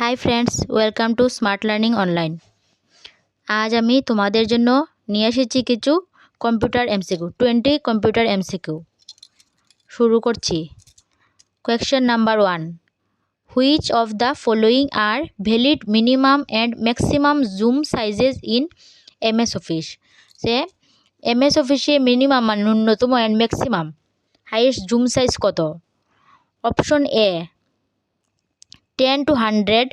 Hi friends, welcome to smart learning online. আজ আমি তোমাদের জন্য নিয়ে এসেছি কিছু কম্পিউটার এমসিকিউ 20 কম্পিউটার এমসিকিউ। শুরু করছি। Question number 1, which of the following are valid minimum and maximum zoom sizes in MS Office. Say MS অফিসে মিনিমাম মানে ন্যূনতম and maximum highest zoom size কত? Option A 10 to 100,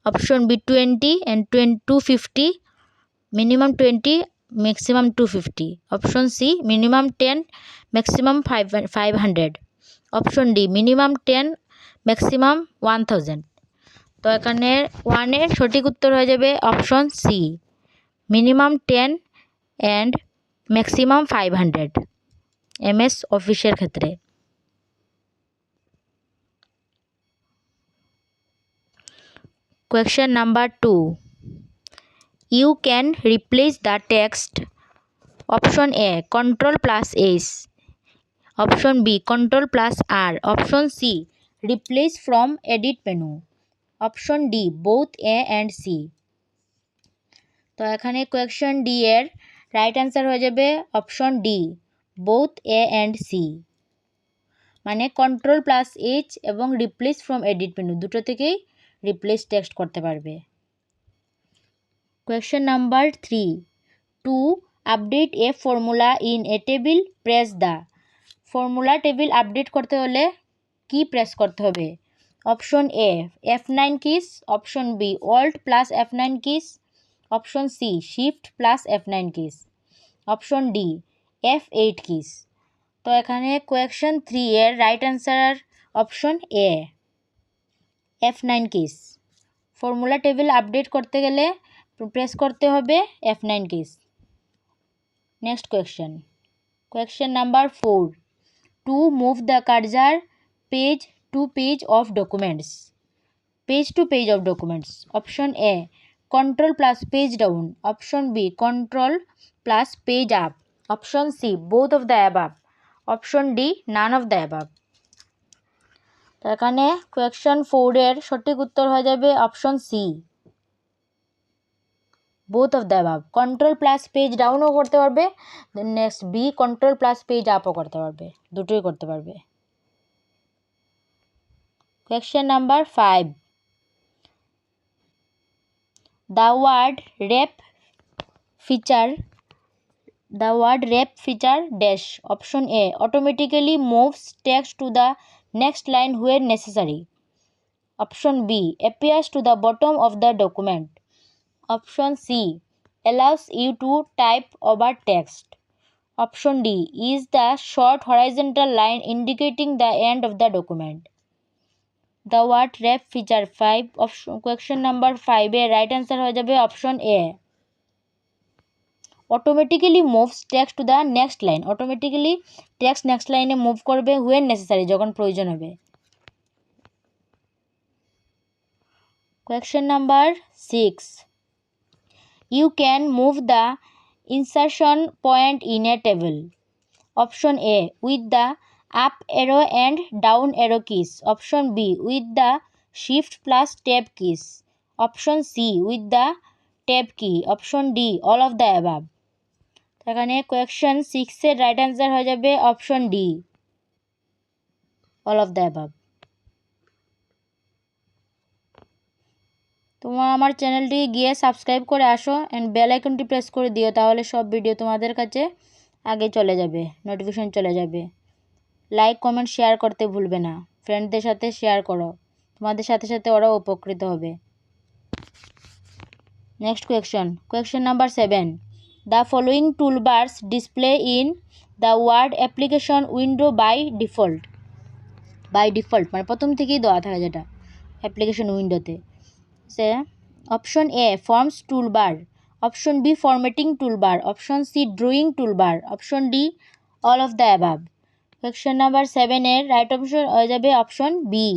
option B 20 and 250, minimum 20 maximum 250, option C minimum 10 maximum 500, option D minimum 10 maximum 1000। তো এখানে 1 এর সঠিক উত্তর হয়ে যাবে option C, minimum 10 and maximum 500 MS অফিসের ক্ষেত্রে। Question number 2, you can replace the text. Option A Ctrl plus S, option B Ctrl plus R, option C replace from edit menu, option D both A and C। তো এখানে question D এর right answer হয়ে যাবে option D both A and C, মানে control plus H এবং replace from edit menu দুটো থেকেই replace text করতে পারবে। Question number 3, to update a formula in a table press the. Formula table update করতে হলে কি প্রেস করতে হবে? Option A F9 keys, option B alt plus F9 keys, option C shift plus F9 keys, option D F8 keys. তো এখানে question 3 এর right answer option A F9 keys. Formula table update করতে গেলে press করতে হবে F9 keys. Next question number 4, to move the cursor page to page of documents. Page to page of documents, option A control plus page down, option B control plus page up, option C both of the above, option D none of the above. তো এখানে question 4 এর সঠিক উত্তর হয়ে যাবে option C both of the above. Control plus page ডাউনও করতে পারবে, next B control plus page আপও করতে পারবে, দুটোই করতে পারবে। Question number 5, the word rep feature dash, option A automatically moves text to the next line where necessary, option B appears to the bottom of the document, option C allows you to type over text, option D is the short horizontal line indicating the end of the document। The word rep feature 5 question number 5 এর right answer হয়ে যাবে option A automatically moves text to the next line. Automatically text next লাইনে move করবে when necessary, যখন প্রয়োজন হবে। Question number 6, you can move the insertion point in a table. Option A with the up arrow and down arrow keys, option B with the shift plus tab keys, option C with the tab key, option D all of the above. এখানে question 6 এর right answer হয়ে যাবে option D all of the above. তোমরা আমার চ্যানেলটি গিয়ে subscribe করে আসো অ্যান্ড বেল আইকনটি প্রেস করে দিও, তাহলে সব ভিডিও তোমাদের কাছে আগে চলে যাবে, নোটিফিকেশন চলে যাবে। লাইক কমেন্ট শেয়ার করতে ভুলবে না, ফ্রেন্ডদের সাথে শেয়ার করো, তোমাদের সাথে সাথে ওরাও উপকৃত হবে। Next question number 7, the following toolbars display in the Word application window by default মানে প্রথম থেকেই দেওয়া থাকে যেটা অ্যাপ্লিকেশন উইন্ডোতে। Say option A forms toolbar, option B formatting toolbar, option C drawing toolbar, option D all of the above. Question number 7 এর right option হয়ে যাবে option B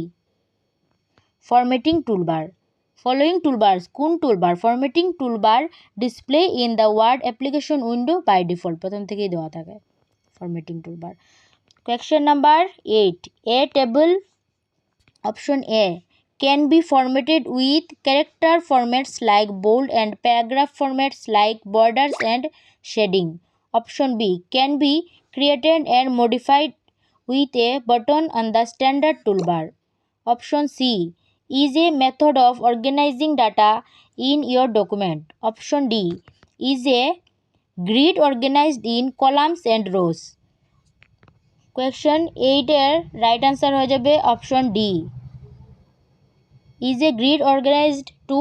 formatting toolbar. Following toolbars কোন টুলবার? Formatting toolbar display in the Word application window by default, প্রথম থেকেই দেওয়া থাকে formatting toolbar. Question number 8, A table, option A can be formatted with character formats like bold and paragraph formats like borders and shading. Option B, can be created and modified with a button on the standard toolbar. Option C, is a method of organizing data in your document. Option D, is a grid organized in columns and rows. Question 8 এর right answer হয়ে যাবে option D, is a grid organized to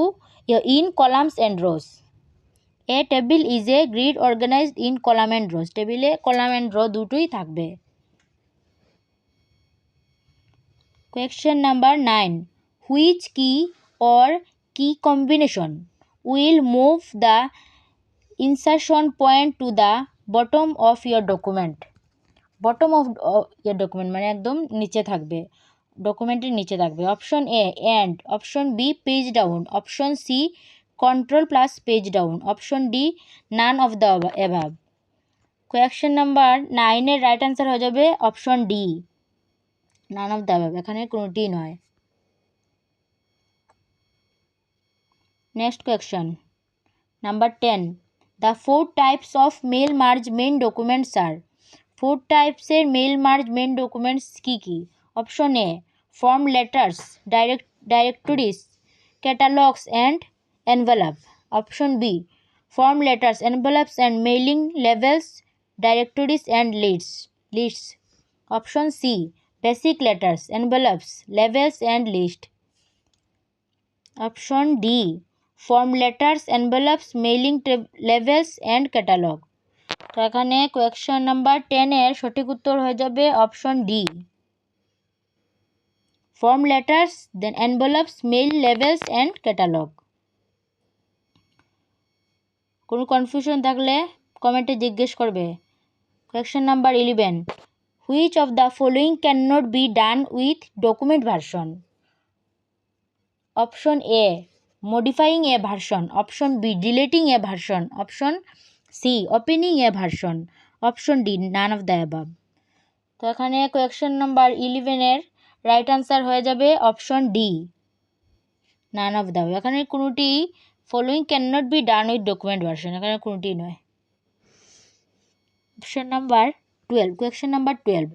in columns and rows. A table is a grid organized in column and rows. টেবিলে column and row দুটোই থাকবে। Question number 9. Which key or key combination will move the insertion point to the bottom of your document? Bottom of your document মানে একদম নিচে থাকবে, ডকুমেন্টের নিচে থাকবে। Option A and, option B page down, option C control plus page down, option D none of the above. Question number 9 এর right answer হয়ে যাবে option D, none of the above, এখানে কোনোটি নয়। Next question number 10, the 4 types of mail merge main documents are. 4 টাইপসের mail merge main documents কী কী? Option A form letters, directories, catalogues and envelope. Option B form letters, envelopes and mailing labels, directories and lists. Option C basic letters, envelopes, labels and list. Option D form letters, envelopes, mailing labels and catalogue. তো এখানে question number 10 এর সঠিক উত্তর হয়ে যাবে option D, form letters, then envelopes, mail labels and catalogue. কোনো confusion থাকলে কমেন্টে জিজ্ঞেস করবে। Question number 11, which of the following can not be done with document version? Option A modifying a version, option B deleting a version, option C opening a version, option D none of the above. তো এখানে question number 11 এর right answer হয়ে যাবে option D, none of the above. এখানে কোনোটি following can not be done with document version, এখানে কোনোটি নয়। Option number 12, question number 12,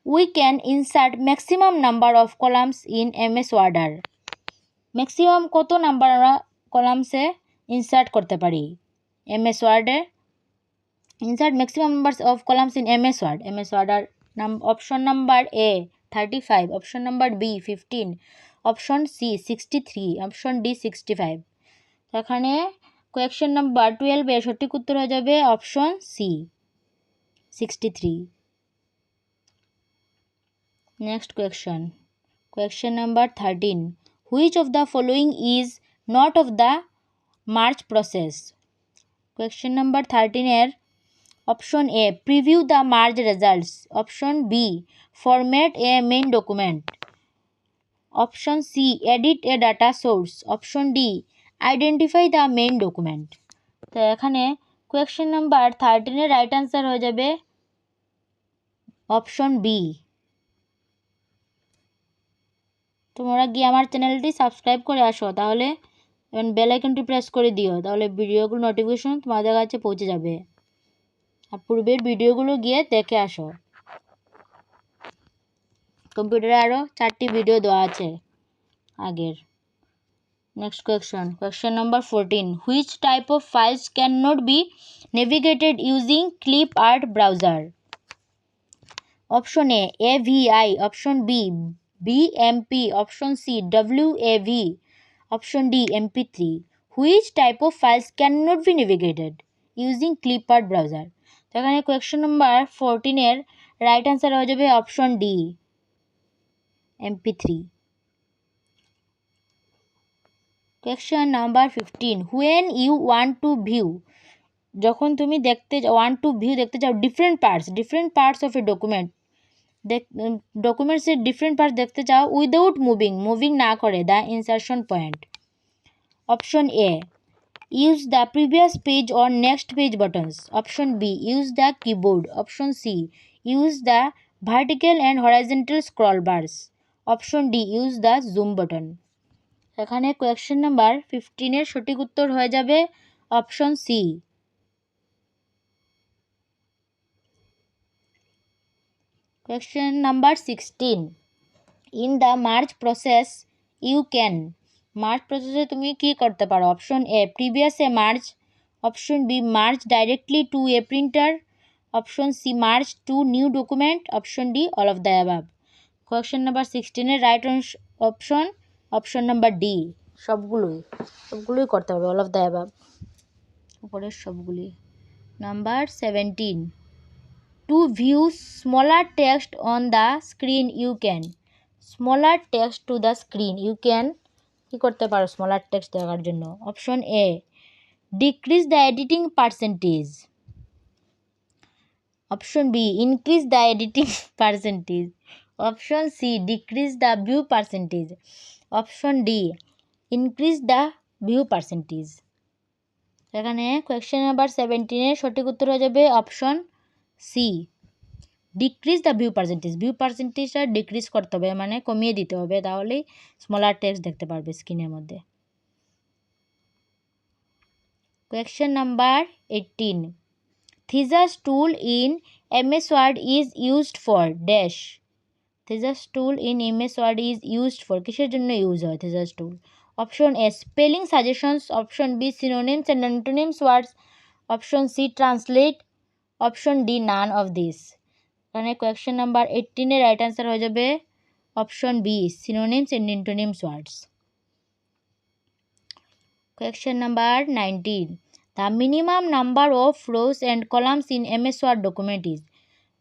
we can insert maximum number of columns in MS ওয়ার্ডার। Maximum কত নাম্বার আমরা কলামসে ইনসার্ট করতে পারি এমএস ওয়ার্ডে? Insert maximum numbers of columns in MS Word. MS ওয়ার্ডার option number A 35, option number B 15, option C 63, option D 65। তো এখানে কোয়েশ্চন নাম্বার 12 এর সঠিক উত্তর হয়ে যাবে option C 63। Next question number 13, which of the following is not of the merge process? Question number 13 এর option A preview the merge results, option B format a main document, option C edit a data source, option D identify the main document. তো এখানে question number 13 এর right answer হয়ে যাবে option B. তোমরা গিয়ে আমার চ্যানেলটি সাবস্ক্রাইব করে আসো, তাহলে বেল আইকনটি প্রেস করে দিও, তাহলে ভিডিওগুলো নোটিফিকেশন তোমাদের কাছে পৌঁছে যাবে। আর পূর্বের ভিডিওগুলো গিয়ে দেখে আসো, কম্পিউটারে আরও 4টি ভিডিও দেওয়া আছে আগের। Next question number 14, which type of files can not be navigated using clip art browser? Option A AVI, option B BMP, option C WAV, option D MP3। Which type of files can not be navigated using clip art browser? তো এখানে question number 14 এর right answer হয়ে যাবে option D MP3। Question number 15, when you want to view, যখন তুমি দেখতে চাও different parts of a document, ডকুমেন্টসের ডিফারেন্ট পার্টস দেখতে চাও উইদাউট মুভিং না করে the insertion point. Option A use the previous page or next page buttons, option B use the keyboard, option C use the vertical and horizontal scroll bars, option D use the zoom button. এখানে question number 15 সঠিক উত্তর হয়ে যাবে option C. Question number 16, in the merge process you can, merge প্রসেসে তুমি কি করতে পারো? Option A previous a merge, option B merge directly to a printer, option C merge to new document, option D all of the above. Question number 16 right option number D, সবগুলোই করতে হবে, all of the above, উপরের সবগুলি। Number 17, to view smaller text on the screen you can, smaller text to the screen you can কী করতে পারো smaller text দেখার জন্য? Option A decrease the editing percentage, option B increase the editing percentage, option C decrease the view percentage, option D increase the view percentage. এখানে question number 17 সঠিক উত্তর হয়ে যাবে option C decrease the view percentage, view পার্সেন্টেজটা decrease করতে হবে, মানে কমিয়ে দিতে হবে, তাহলেই স্মলার টেক্সট দেখতে পারবে স্ক্রিনের মধ্যে। Question number 18, thesaurus tool in MS Word is used for dash, thesaurus tool in MS Word is used for কিসের জন্য ইউজ হয় thesaurus tool? Option A spelling suggestions, option B synonyms and antonyms words, option C translate, option D none of this. এখানে question number 18 right answer হয়ে যাবে option B synonyms and antonyms words. Question number 19, the minimum number of rows and columns in MS Word document is,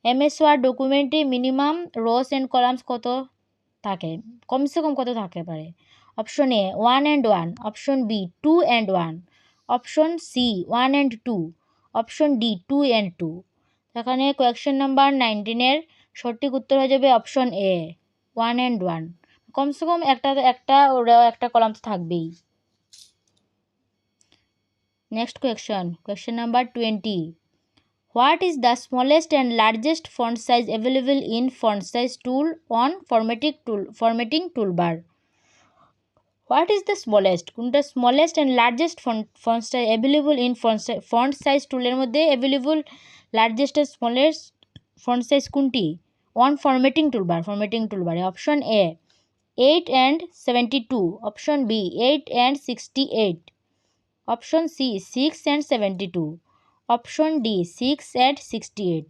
MS Word ডকুমেন্টে minimum rows and columns কত থাকে, কমসে কম কত থাকতে পারে? Option A 1 and 1, option B 2 and 1, option C 1 and 2, option D 2 and 2। এখানে question number 19 সঠিক উত্তর হয়ে যাবে অপশন এ 1 and 1, কমসে কম একটা কলাম তো থাকবেই। Next question number 20. What is the smallest and largest font size available in font size tool on formatting toolbar? What is the smallest? কোনটা smallest and largest font size available in font size tool এর মধ্যে available largest and smallest font size কোনটি? On formatting toolbar option A 8 and 72, option B 8 and 68, option C 6 and 72, option D 6 and 68।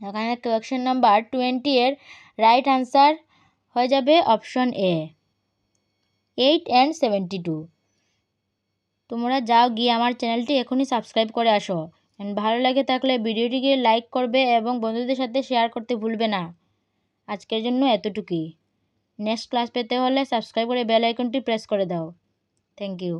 এখানে question number 20 এর right answer হয়ে যাবে option A 8 and 72। তোমরা যাও গিয়ে আমার চ্যানেলটি এখনই সাবস্ক্রাইব করে আসো, এন্ড ভালো লাগে থাকলে ভিডিওটিকে লাইক করবে এবং বন্ধুদের সাথে শেয়ার করতে ভুলবে না। আজকের জন্য এতটুকুই। নেক্সট ক্লাস পেতে হলে সাবস্ক্রাইব করে বেল আইকনটি প্রেস করে দাও। Thank you.